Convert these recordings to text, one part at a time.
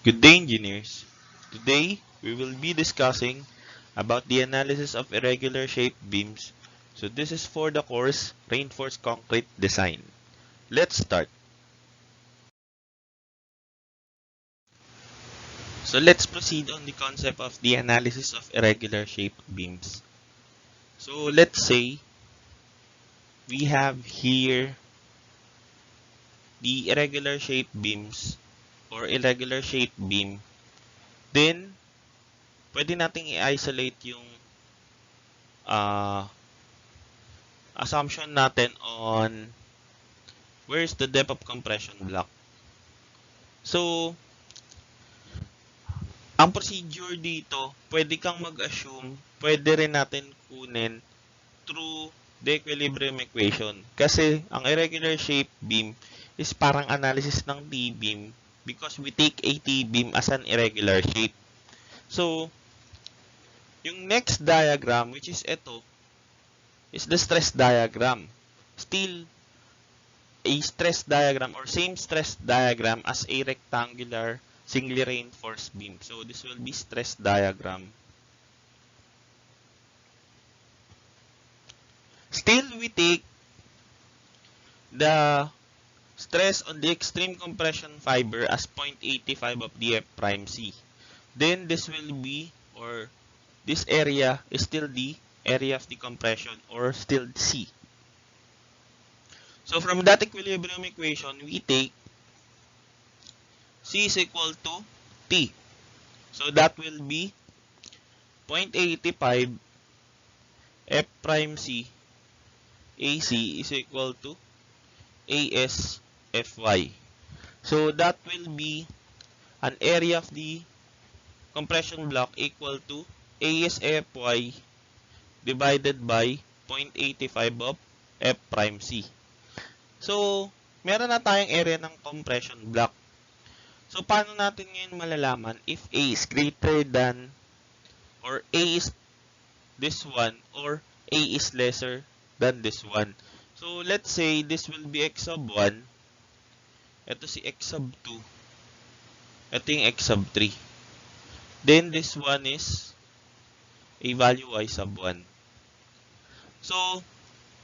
Good day, engineers. Today, we will be discussing about the analysis of irregular shaped beams. So this is for the course Reinforced Concrete Design. Let's start. So let's proceed on the concept of the analysis of irregular shaped beams. So let's say we have here the irregular shaped beams or irregular shaped beam. Then, pwede nating i-isolate yung uh, assumption natin on where is the depth of compression block. So, ang procedure dito, pwede kang mag-assume, pwede rin natin kunin through the equilibrium equation. Kasi, ang irregular shape beam is parang analysis ng T-beam because we take a T-beam as an irregular shape. So, yung next diagram, which is ito, is the stress diagram. Still, a stress diagram or same stress diagram as a rectangular singly reinforced beam. So this will be stress diagram. Still, we take the stress on the extreme compression fiber as 0.85 of the F prime C. Then this will be, or this area is still the area of the compression or still C. So from that equilibrium equation, we take C is equal to T. So that will be 0.85 F prime C AC is equal to AS FY. So that will be an area of the compression block equal to AS FY divided by 0.85 of F prime C. So, meron na tayong area ng compression block. So, paano natin ngayon malalaman if A is greater than or A is this one or A is lesser than this one? So, let's say this will be x sub 1. Ito si x sub 2. Ito yung x sub 3. Then, this one is a value y sub 1. So,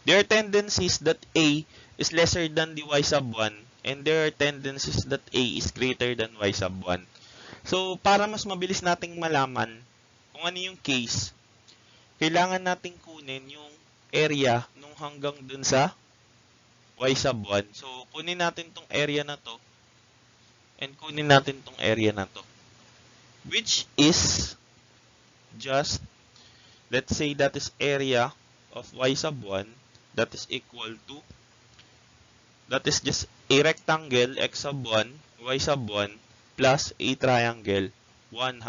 there are tendencies that A is lesser than the y sub 1 and there are tendencies that A is greater than y sub 1. So, para mas mabilis nating malaman kung ano yung case, kailangan nating kunin yung area nung hanggang dun sa y sub 1. So, kunin natin tong area na to and kunin natin tong area na to. Which is just, let's say that is area of y sub 1 that is equal to, that is just a rectangle x sub 1, y sub 1 plus a triangle 1/2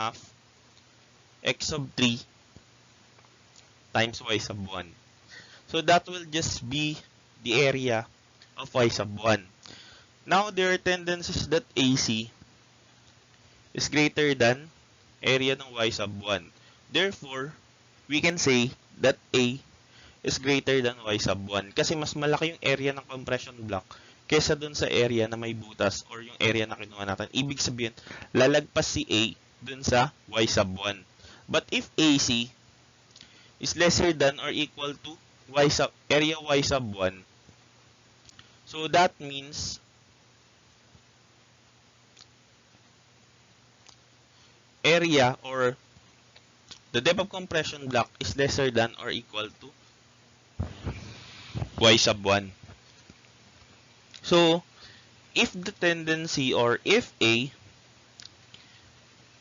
x sub 3 times y sub 1. So that will just be the area of y sub 1. Now there are tendencies that AC is greater than area ng y sub 1. Therefore, we can say that A is greater than y sub 1 kasi mas malaki yung area ng compression block kesa dun sa area na may butas or yung area na kinuha natin. Ibig sabihin, lalagpas si A dun sa y sub 1. But if AC is lesser than or equal to area y sub 1, so that means area or the depth of compression block is lesser than or equal to y sub 1. So, if the tendency or if A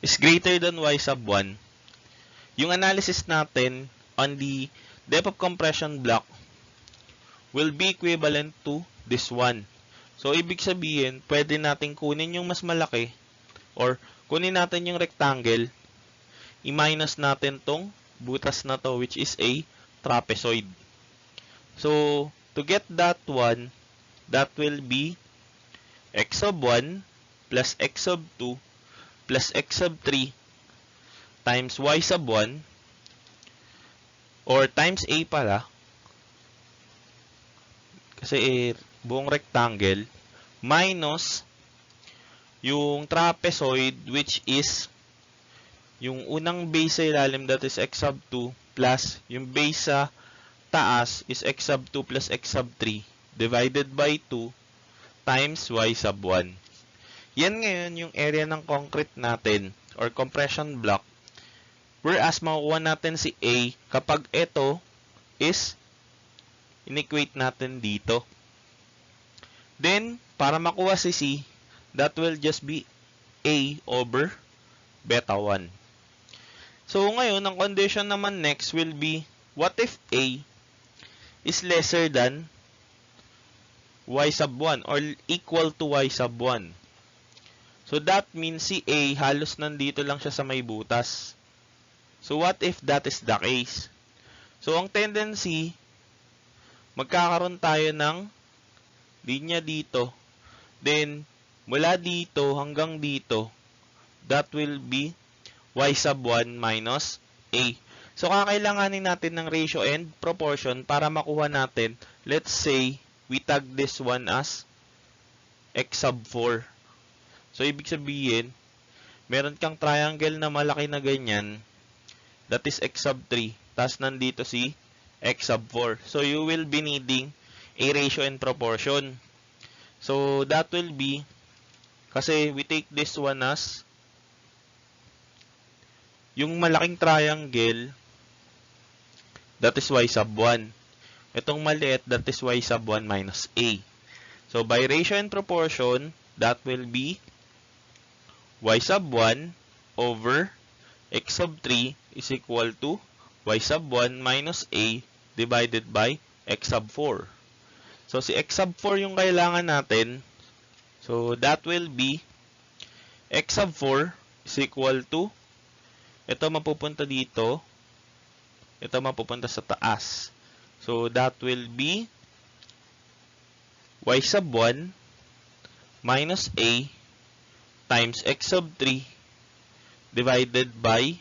is greater than y sub 1, yung analysis natin on the depth of compression block will be equivalent to this one. So, ibig sabihin, pwede natin kunin yung mas malaki or kunin natin yung rectangle, i-minus natin tong butas na to which is a trapezoid. So, to get that one, that will be x sub 1 plus x sub 2 plus x sub 3 times y sub 1 or times A pala kasi buong rectangle minus yung trapezoid, which is yung unang base sa ilalim, that is x sub 2, plus yung base sa taas is x sub 2 plus x sub 3 divided by 2 times y sub 1. Yan ngayon yung area ng concrete natin or compression block. Whereas makukuha natin si A kapag ito is inequate natin dito. Then, para makuha si C, that will just be A over beta 1. So, ngayon, ang condition naman next will be, what if A is lesser than y sub 1 or equal to y sub 1? So, that means si A halos nandito lang siya sa may butas. So, what if that is the case? So, ang tendency, magkakaroon tayo ng linya dito. Then, mula dito hanggang dito, that will be y sub 1 minus A. So, kakailanganin natin ng ratio and proportion para makuha natin, let's say, we tag this one as x sub 4. So, ibig sabihin, meron kang triangle na malaki na ganyan, that is x sub 3. Tapos, nandito si x sub 4. So, you will be needing a ratio and proportion. So, that will be, kasi we take this one as yung malaking triangle, that is y sub 1. Itong maliit, that is y sub 1 minus A. So, by ratio and proportion, that will be y sub 1 over x sub 3 is equal to y sub 1 minus A divided by x sub 4. So, si x sub 4 yung kailangan natin. So, that will be x sub 4 is equal to, ito mapupunta dito, ito mapupunta sa taas. So, that will be y sub 1 minus A times x sub 3 divided by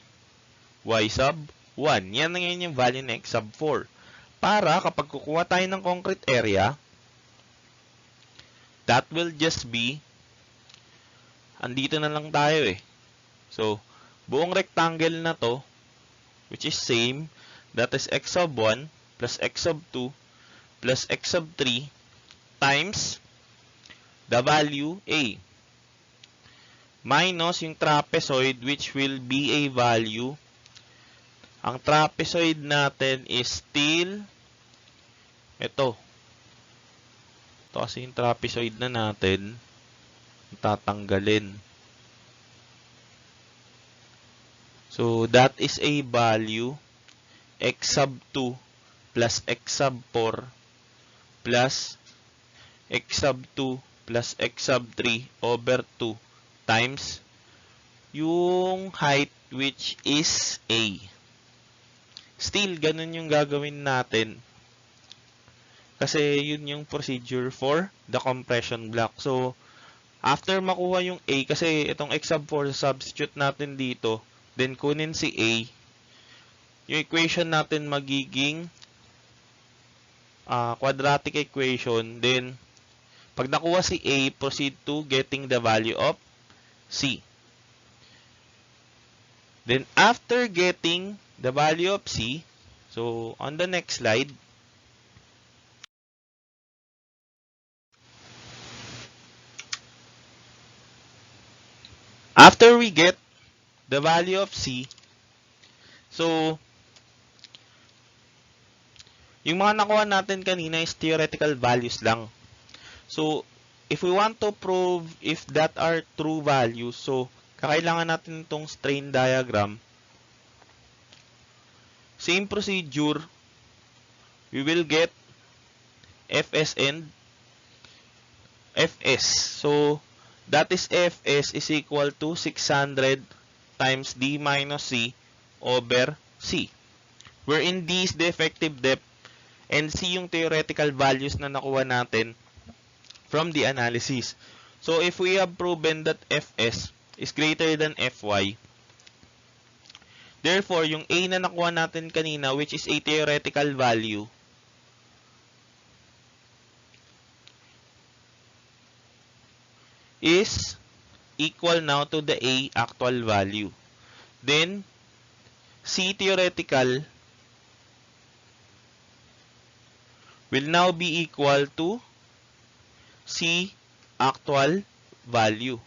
y sub 1. Yan na ngayon yung value ng x sub 4. Para kapag kukuha tayo ng concrete area, that will just be, andito na lang tayo eh. So, buong rectangle na to, which is same, that is x sub 1 plus x sub 2 plus x sub 3 times the value A minus yung trapezoid, which will be a value. Ang trapezoid natin is still ito. Ito kasi yung trapezoid na natin tatanggalin. So, that is a value x sub 2 plus x sub 4 plus x sub 2 plus x sub 3 over 2 times yung height, which is A. Still, ganun yung gagawin natin. Kasi yun yung procedure for the compression block. So, after makuha yung A, kasi itong x sub 4 substitute natin dito, then kunin si A, yung equation natin magiging quadratic equation. Then, pag nakuha si A, proceed to getting the value of C. Then, after getting the value of C, so, on the next slide, after we get the value of C, so, yung mga nakuha natin kanina is theoretical values lang. So, if we want to prove if that are true values, so, kakailangan natin itong strain diagram. Same procedure, we will get Fs and Fs. So, that is Fs is equal to 600 times D minus C over C. Wherein D is the effective depth and C yung theoretical values na nakuha natin from the analysis. So, if we have proven that Fs is greater than Fy, therefore, yung A na nakuha natin kanina, which is a theoretical value, is equal now to the A actual value. Then, C theoretical will now be equal to C actual value.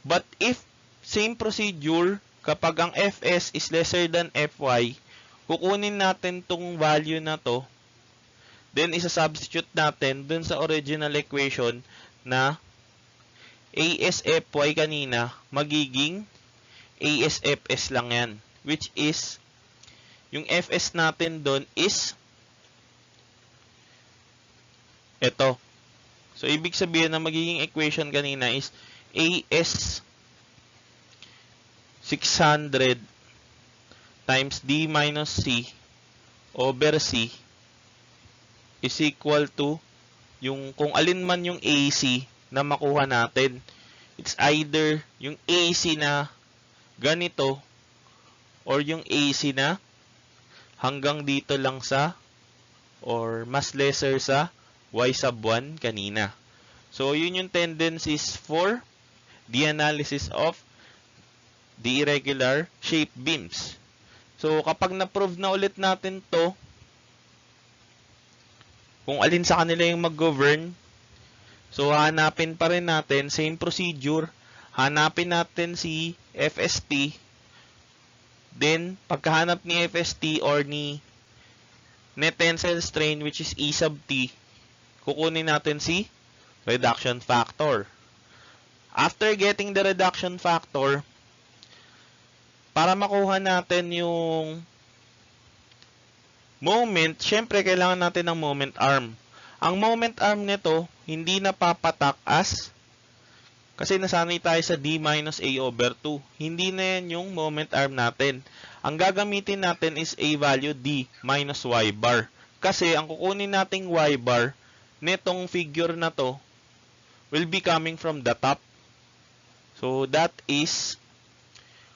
But if same procedure, kapag ang Fs is lesser than Fy, kukunin natin tong value na to, then isa-substitute natin dun sa original equation na ASFy kanina, magiging ASFs lang yan. Which is, yung Fs natin dun is ito. So, ibig sabihin na magiging equation kanina is AS 600 times D minus C over C is equal to yung kung alin man yung AC na makuha natin. It's either yung AC na ganito or yung AC na hanggang dito lang sa or mas lesser sa y sub 1 kanina. So, yun yung tendencies for the analysis of the irregular shape beams. So, kapag na-prove na ulit natin to, kung alin sa kanila yung mag-govern, so hanapin pa rin natin, same procedure, hanapin natin si FST, then pagkahanap ni FST or ni net tensile strain which is E sub T, kukunin natin si reduction factor. After getting the reduction factor, para makuha natin yung moment, syempre kailangan natin ng moment arm. Ang moment arm nito, hindi napapatak as, kasi nasanay tayo sa D minus A over 2. Hindi na yan yung moment arm natin. Ang gagamitin natin is A value D minus Y bar. Kasi ang kukunin nating Y bar, netong figure na to will be coming from the top. So, that is,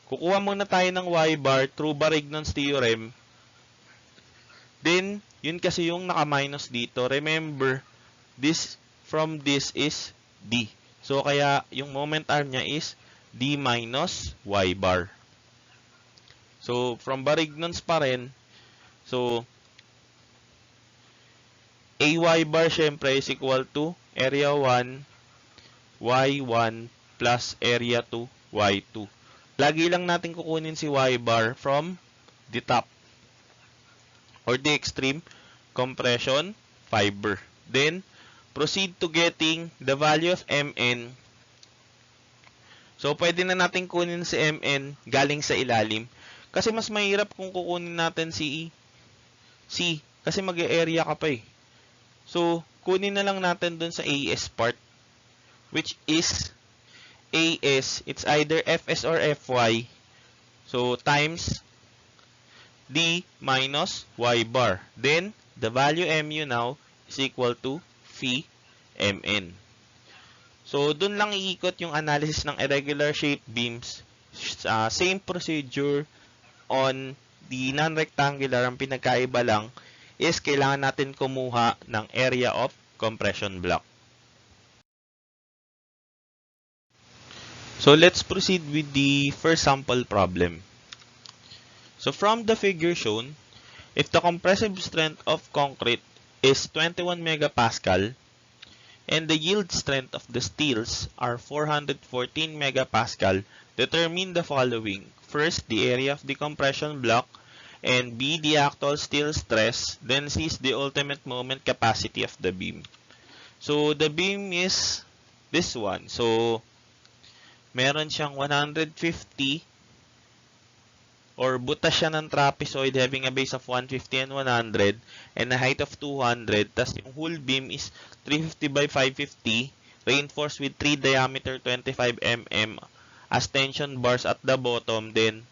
kukuha muna tayo ng Y bar through Barignon's theorem. Then, yun kasi yung naka-minus dito. Remember, this from this is D. So, kaya yung moment arm niya is D minus Y bar. So, from Barignon's pa rin. So, AY bar syempre is equal to area 1, Y1 plus area 2, Y2. Lagi lang natin kukunin si Y bar from the top or the extreme compression fiber. Then, proceed to getting the value of Mn. So, pwede na natin kunin si Mn galing sa ilalim. Kasi mas mahirap kung kukunin natin si C. Kasi mag-area ka pa eh. So, kunin na lang natin dun sa AS part. Which is AS, it's either Fs or Fy. So, times D minus Y bar. Then, the value Mu now is equal to phi Mn. So, dun lang iikot yung analysis ng irregular shape beams. Same procedure on the non-rectangular. Ang pinagkaiba lang is kailangan natin kumuha ng area of compression block. So, let's proceed with the first sample problem. So, from the figure shown, if the compressive strength of concrete is 21 megapascal and the yield strength of the steels are 414 megapascal, determine the following. First, the area of the compression block, and B, the actual steel stress, then C is the ultimate moment capacity of the beam. So, the beam is this one. So, meron siyang 150 or butas siya ng trapezoid having a base of 150 and 100 and a height of 200. Tas yung whole beam is 350 by 550 reinforced with 3 diameter 25 mm as tension bars at the bottom. Then,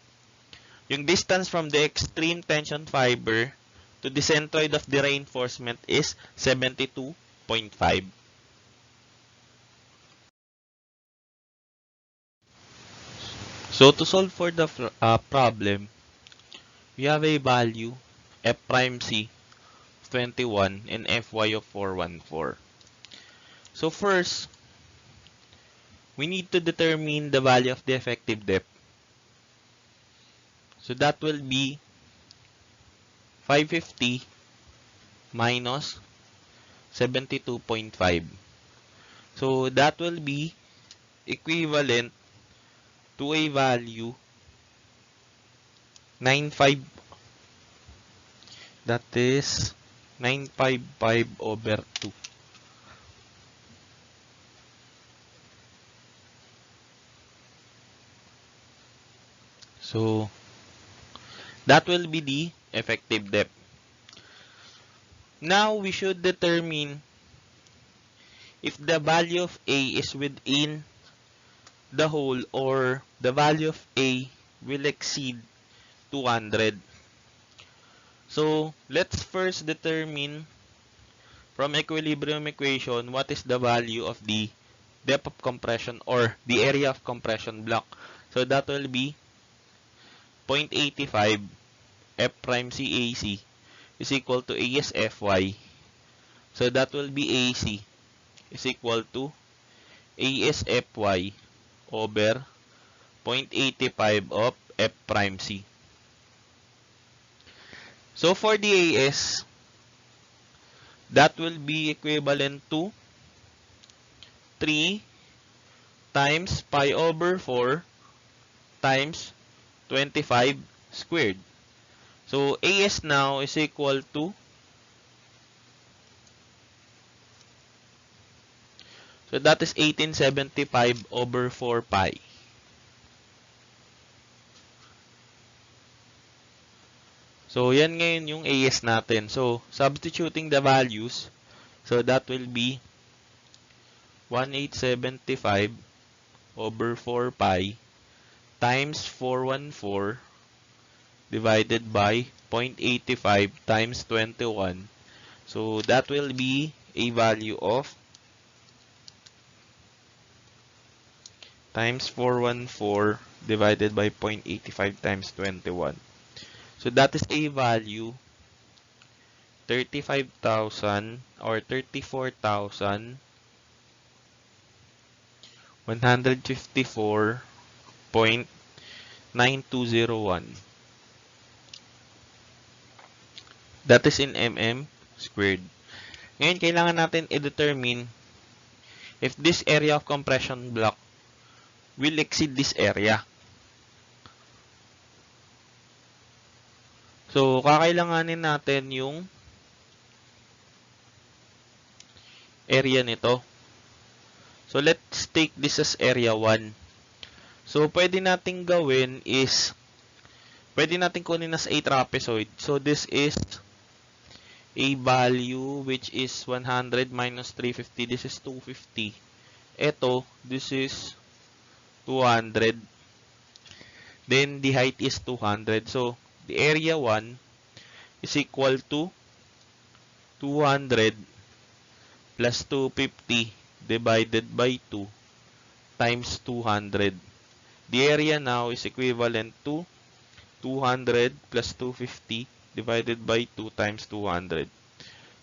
yung distance from the extreme tension fiber to the centroid of the reinforcement is 72.5. So, to solve for the problem, we have a value F prime C of 21 and Fy of 414. So, first, we need to determine the value of the effective depth. So that will be 550 minus 72.5. So that will be equivalent to a value 95. That is 955 over 2. So that will be the effective depth. Now we should determine if the value of A is within the hole or the value of A will exceed 200. So let's first determine from equilibrium equation what is the value of the depth of compression or the area of compression block. So that will be 0.85 F prime C AC is equal to AS FY. So that will be AC is equal to AS FY over 0.85 of F prime C. So for the AS, that will be equivalent to 3 times pi over 4 times 25 squared. So AS now is equal to, so that is 1875 over 4 pi. So yan ngayon yung AS natin. So substituting the values, so that will be 1875 over 4 pi times 414 divided by 0.85 times 21. So that will be a value of times 414 divided by 0.85 times 21. So that is a value 35,000 or 34,154.9201. That is in mm squared. Ngayon, kailangan natin i-determine if this area of compression block will exceed this area. So, kakailanganin natin yung area nito. So, let's take this as area 1. So, pwede nating gawin is, pwede nating kunin as a trapezoid. So, this is a value which is 100 minus 350. This is 250. Ito, this is 200. Then, the height is 200. So, the area 1 is equal to 200 plus 250 divided by 2 times 200. The area now is equivalent to 200 plus 250 divided by 2 times 200.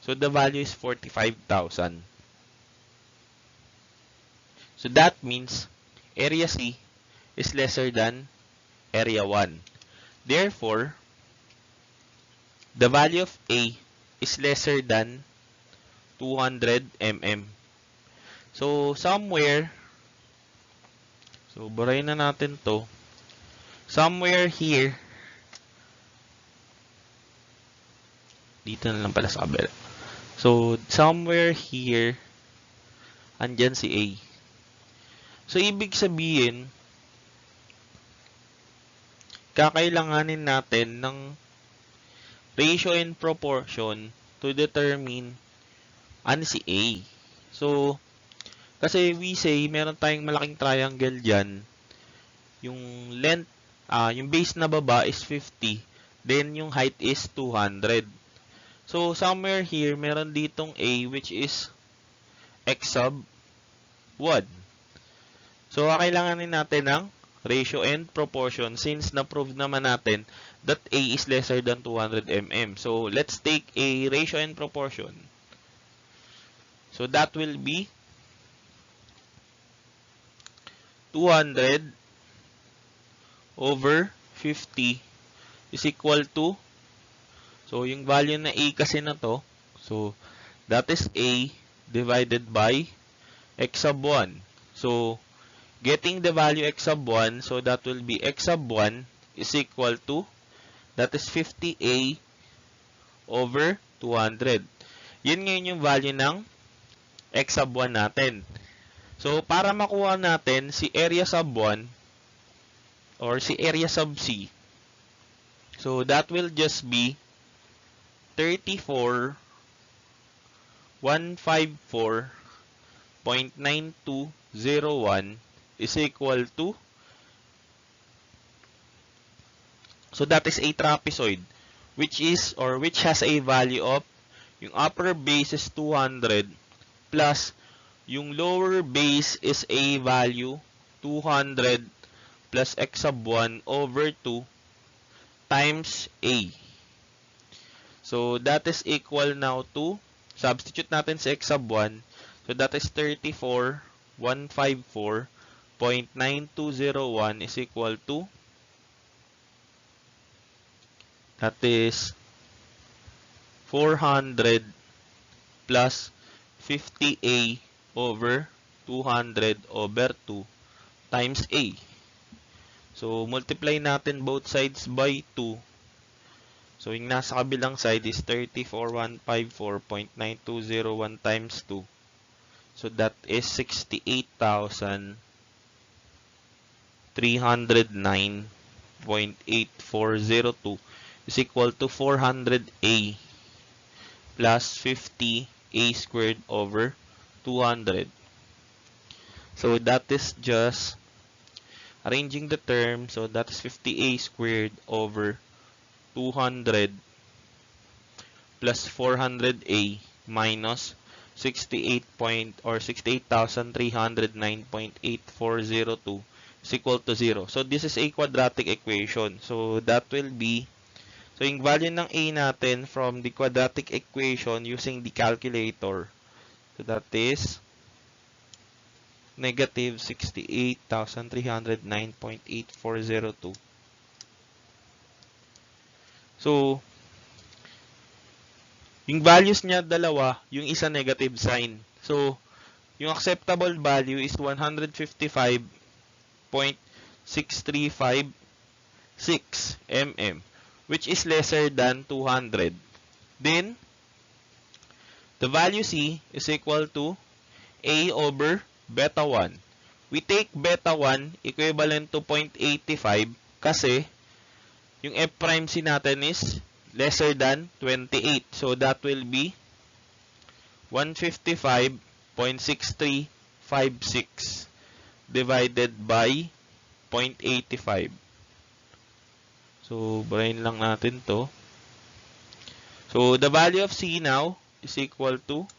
So the value is 45,000. So that means area C is lesser than area 1. Therefore, the value of A is lesser than 200 mm. So, somewhere, so burahin na natin to. Somewhere here, dito na lang pala sa kabila. So, somewhere here, andyan si A. So, ibig sabihin, kakailanganin natin ng ratio and proportion to determine ano si A. So, kasi we say, meron tayong malaking triangle dyan. Yung length, yung base na baba is 50. Then, yung height is 200. So, somewhere here, meron ditong A which is x sub 1. So, kailanganin natin ng ratio and proportion since na-prove naman natin that A is lesser than 200 mm. So, let's take a ratio and proportion. So, that will be 200 over 50 is equal to, so yung value na A kasi na to, so that is A divided by x sub 1. So, getting the value x sub 1, so that will be x sub 1 is equal to, that is 50A over 200. Yun ngayon yung value ng x sub 1 natin. So, para makuha natin si area sub 1 or si area sub C, so that will just be 34,154.9201 is equal to, so that is a trapezoid which is or which has a value of, yung upper base is 200 plus yung lower base is a value 200 plus x sub 1 over 2 times A. So, that is equal now to, substitute natin sa x sub 1. So, that is 34,154.9201 is equal to, that is 400 plus 50A over 200 over 2 times A. So, multiply natin both sides by 2. So, yung nasa kabilang side is 34,154.9201 times 2. So, that is 68,309.8402 is equal to 400A plus 50A squared over 200. So, that is just arranging the term. So, that is 50A squared over 200 plus 400A minus 68,309.8402 is equal to 0. So, this is a quadratic equation. So, that will be, so yung value ng A natin from the quadratic equation using the calculator, so that is negative 68,309.8402. So, yung values niya dalawa, yung isa negative sign. So, yung acceptable value is 155.6356 mm, which is lesser than 200. Then, the value C is equal to A over beta 1. We take beta 1 equivalent to 0.85 kasi yung F prime C natin is lesser than 28. So, that will be 155.6356 divided by 0.85. So, brain lang natin to. So, the value of C now is equal to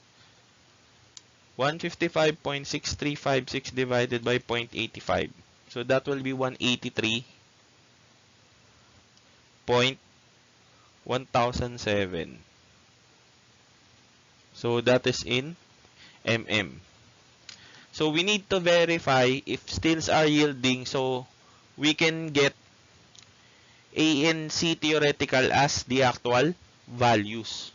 155.6356 divided by 0.85. So, that will be 183.1007. So, that is in mm. So, we need to verify if steels are yielding. So, we can get A and C theoretical as the actual values.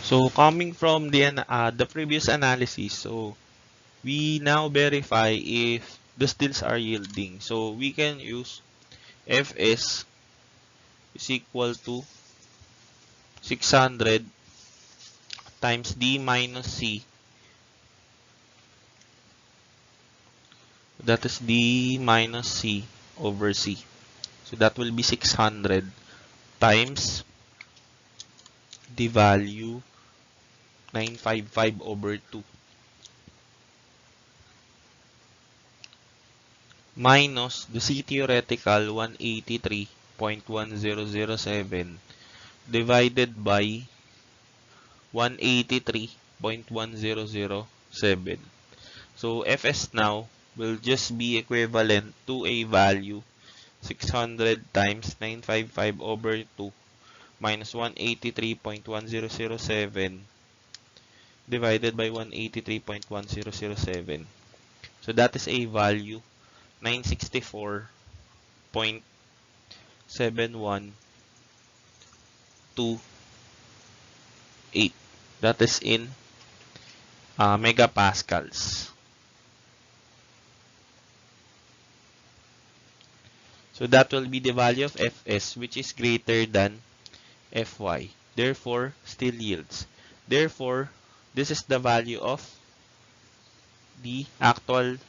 So, coming from the previous analysis, so we now verify if the steels are yielding. So, we can use Fs is equal to 600 times D minus C. That is D minus C over C. So, that will be 600 times the value 955 over 2 minus the C theoretical 183.1007 divided by 183.1007. So, Fs now will just be equivalent to a value 600 times 955 over 2 minus 183.1007 divided by 183.1007. So that is a value 964.71228. That is in megapascals. So that will be the value of Fs, which is greater than Fy. Therefore, still yields. Therefore, this is the value of the actual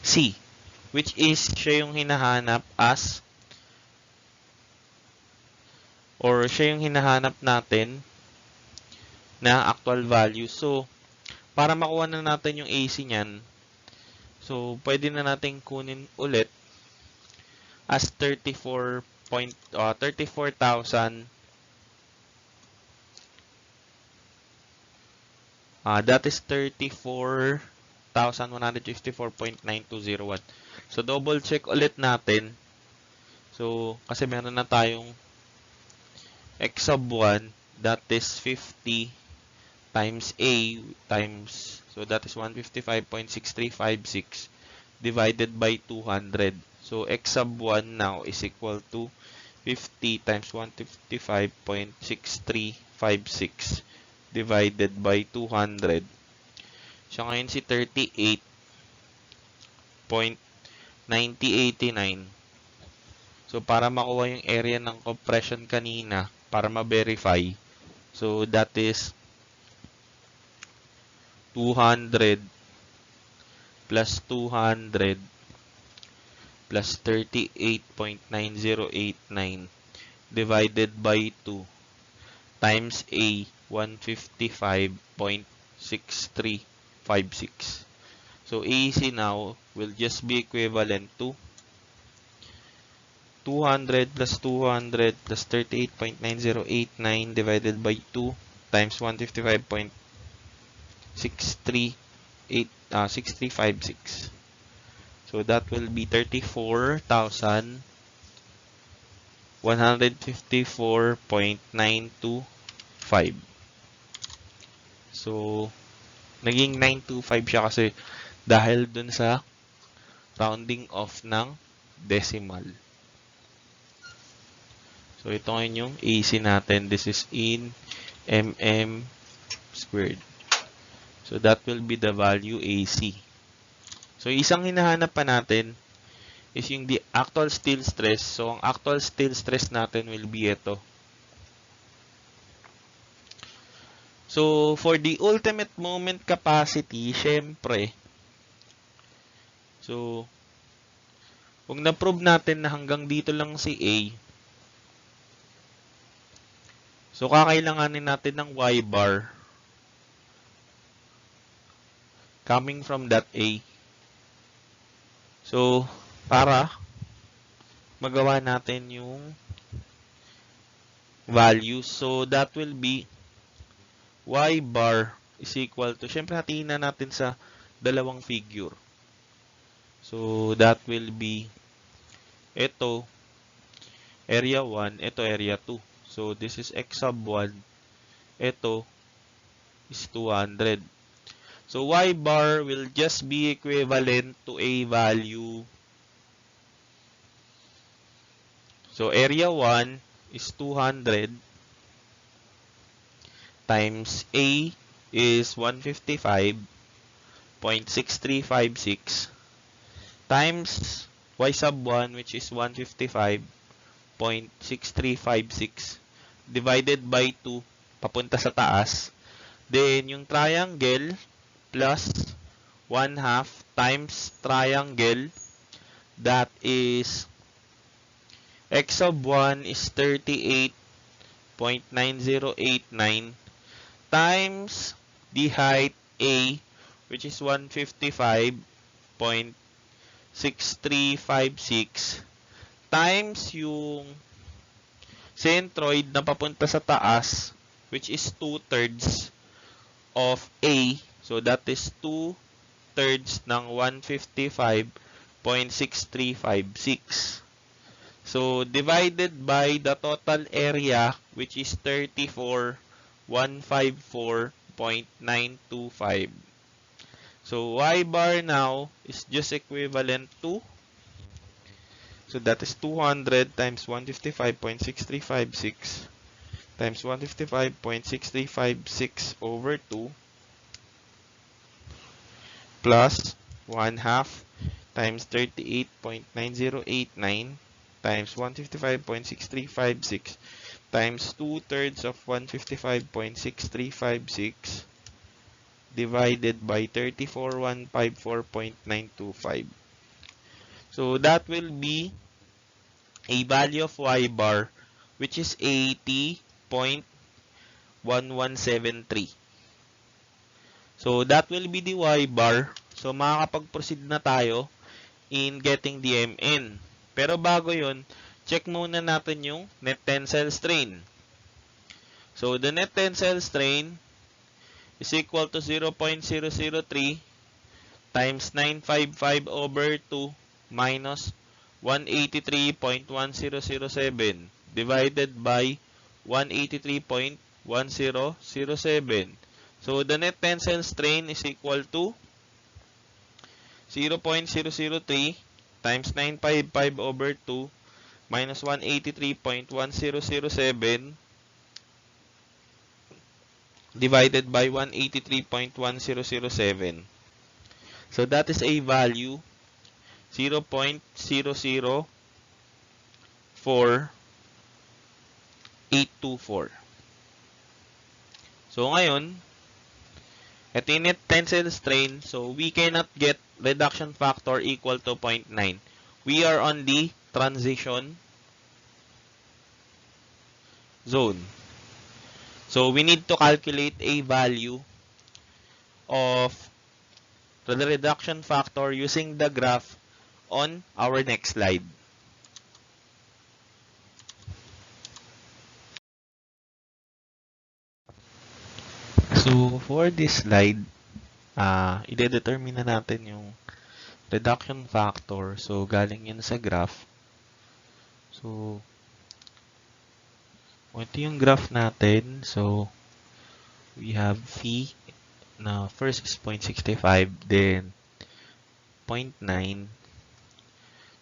C, which is siya yung hinahanap as, or siya yung hinahanap natin na actual value. So, para makuha na natin yung AC niyan, so, pwede na natin kunin ulit as 34,000. That is 34,154.9201. So, double check ulit natin. So, kasi meron na tayong x sub 1, that is 50 times A times, so that is 155.6356 divided by 200. So, x sub 1 now is equal to 50 times 155.6356 divided by 200. So, ngayon si 38.9089. So, para makuha yung area ng compression kanina, para ma-verify, so that is 200 plus 200 plus 38.9089 divided by 2 times A, 155.6356. So, AC now will just be equivalent to 200 plus 200 plus 38.9089 divided by 2 times 155.6356. So, that will be 34,154.925. So, naging 925 siya kasi dahil dun sa rounding off ng decimal. So, ito ngayon yung AC natin. This is in mm squared. So, that will be the value AC. So, isang hinahanap pa natin is yung the actual steel stress. So, ang actual steel stress natin will be ito. So, for the ultimate moment capacity, syempre, so, kung na-prove natin na hanggang dito lang si A, so, kakailanganin natin ng Y bar coming from that A. So, para magawa natin yung value. So, that will be Y bar is equal to, syempre hatiin na natin sa dalawang figure. So, that will be ito, area 1, ito area 2. So, this is x sub 1. Ito is 200. So, Y bar will just be equivalent to a value. So, area 1 is 200 times A is 155.6356 times Y sub 1, which is 155.6356 divided by 2 papunta sa taas. Then, yung triangle plus 1/2 times triangle, that is x sub 1 is 38.9089 times the height A, which is 155.6356 times yung centroid na papunta sa taas, which is 2/3 of A. So, that is 2/3 ng 155.6356. So, divided by the total area, which is 34,154.925. So, y bar now is just equivalent to, so that is 200 times 155.6356 times 155.6356 over 2 plus 1 half times 38.9089 times 155.6356 times 2/3 of 155.6356 divided by 34,154.925. So that will be a value of y bar which is 80.1173. So that will be the y bar. So makakapag-proceed na tayo in getting the MN. Pero bago yun, check muna natin yung net tensile strain. So the net tensile strain is equal to 0.003 times 955 over 2 minus 183.1007 divided by 183.1007. So the net tensile strain is equal to 0.003 times 955 over 2 minus 183.1007 divided by 183.1007. So that is a value 0.004824. So ngayon, ito yung net tensile strain. So we cannot get reduction factor equal to 0.9. We are on the transition zone. So we need to calculate a value of the reduction factor using the graph on our next slide. So for this slide, i-determine na natin yung reduction factor. So galing yun sa graph. So ito yung graph natin. So we have phi na first is 0.65, then 0.9.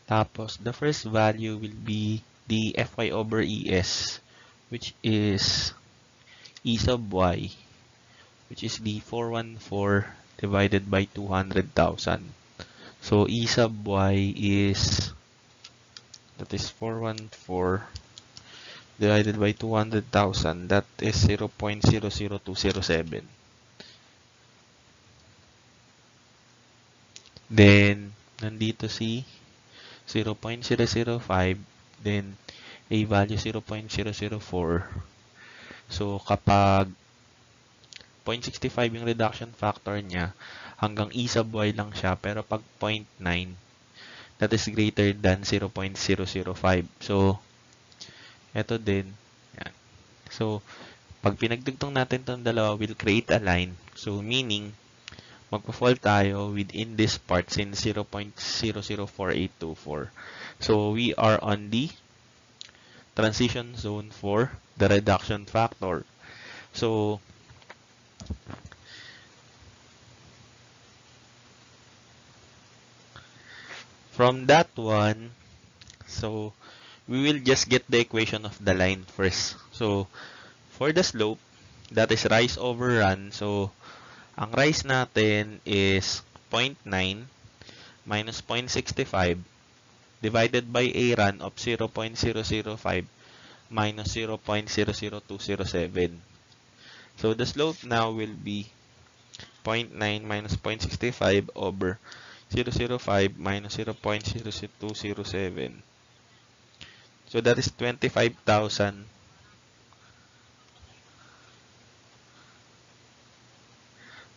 Tapos the first value will be the Fy over Es, which is E sub y, which is the 414 divided by 200,000. So E sub y is, that is 414 divided by 200,000, that is 0.00207. Then, nandito si 0.005, then a value 0.004. So, kapag 0.65 yung reduction factor niya, hanggang E sub y lang siya, pero pag 0.9, that is greater than 0.005. So, eto din. Yan. So, pag pinagdugtong natin itong dalawa, will create a line. So, meaning, magpa-fall tayo within this part since 0.004824. So, we are on the transition zone for the reduction factor. So, from that one, so, we will just get the equation of the line first. So, for the slope, that is rise over run. So, ang rise natin is 0.9 minus 0.65 divided by a run of 0.005 minus 0.00207. So, the slope now will be 0.9 minus 0.65 over 0.005 minus 0.0207. So, that is 25,000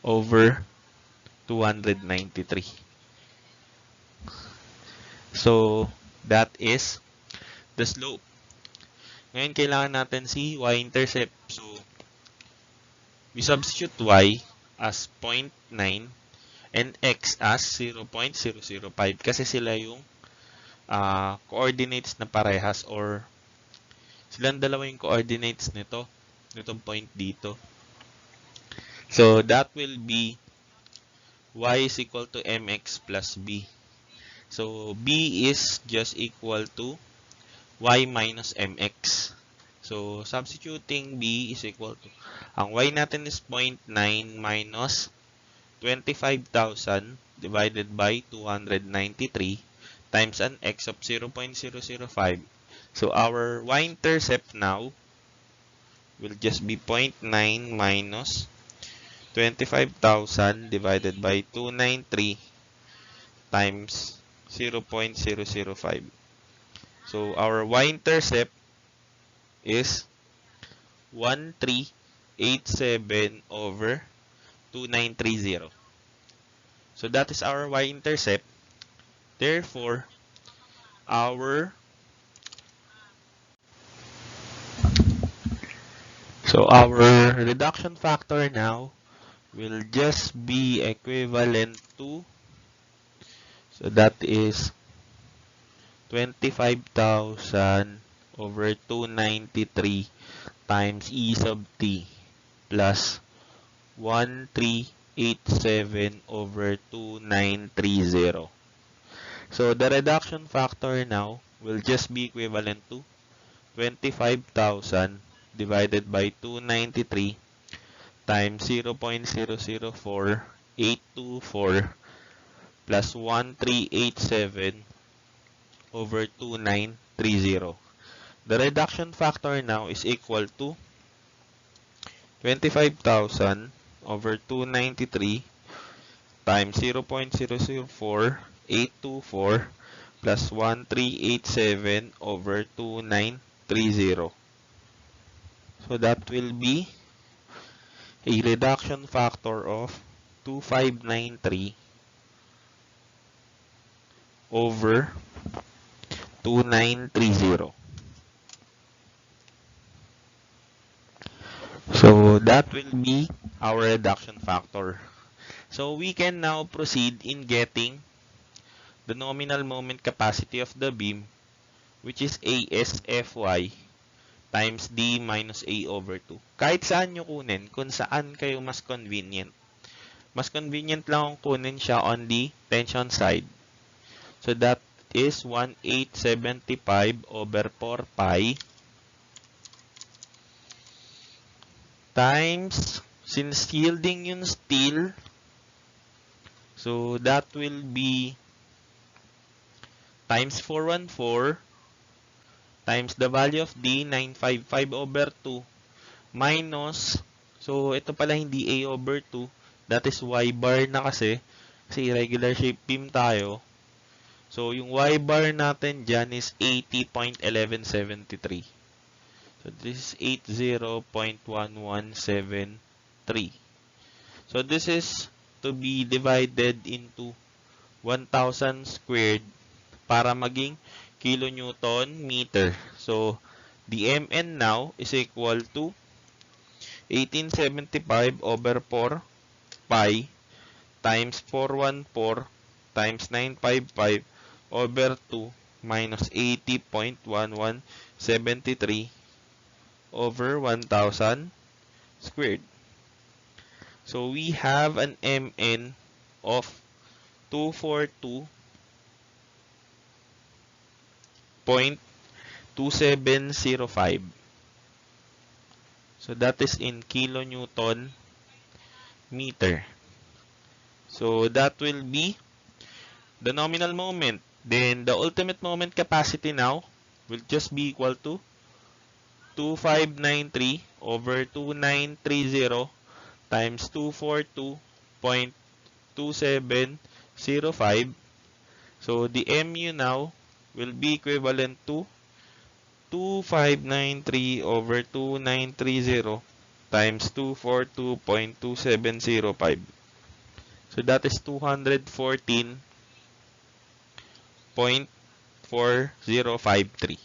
over 293. So, that is the slope. Ngayon, kailangan natin si y-intercept. So, we substitute y as 0.9 and x as 0.005 kasi sila yung coordinates na parehas or silang dalawa yung coordinates nitong point dito. So, that will be y is equal to mx plus b. So, b is just equal to y minus mx. So, substituting b is equal to, ang y natin is 0.9 minus 25,000 divided by 293 times an x of 0.005. So, our y-intercept now will just be 0.9 minus 25,000 divided by 293 times 0.005. So, our y-intercept is 1387 over 2930. So, that is our y-intercept. Therefore, our reduction factor now will just be equivalent to, so that is 25,000 over 293 times e sub t plus 1387 over 2930. So, the reduction factor now will just be equivalent to 25,000 divided by 293 times 0.004824 plus 1387 over 2930. The reduction factor now is equal to 25,000 over 293 times 0.004824 plus 1387 over 2930. So that will be a reduction factor of 2593 over 2930. So that will be our reduction factor. So we can now proceed in getting the nominal moment capacity of the beam, which is ASFY times D minus A over 2. Kahit saan nyo kunin, kung saan kayo mas convenient. Mas convenient lang kung kunin siya on the tension side. So that is 1875 over 4 pi times, since yielding yung steel, so that will be times 414 times the value of D, 955 over 2 minus, so ito pala hindi A over 2, that is Y bar na kasi irregular shape beam tayo. So yung Y bar natin dyan is 80.1173. So this is 80.1173. So this is to be divided into 1,000 squared para maging kilonewton meter. So the Mn now is equal to 1875 over 4 pi times 414 times 955 over 2 minus 80.1173 over 1,000 squared. So we have an Mn of 242.2705. So that is in kilonewton meter. So that will be the nominal moment. Then the ultimate moment capacity now will just be equal to 2593 over 2930 times 242.2705. So the MU now will be equivalent to 2593 over 2930 times 242.2705. So that is 214.4053.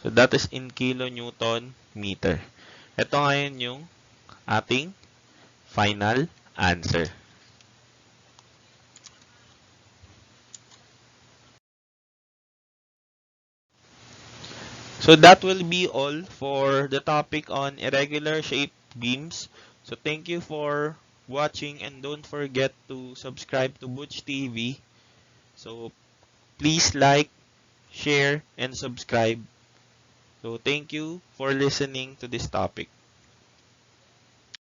So that is in kilonewton meter. Ito ngayon yung ating final answer. So that will be all for the topic on irregular shaped beams. So thank you for watching, and don't forget to subscribe to Butch TV. So please like, share, and subscribe. So thank you for listening to this topic.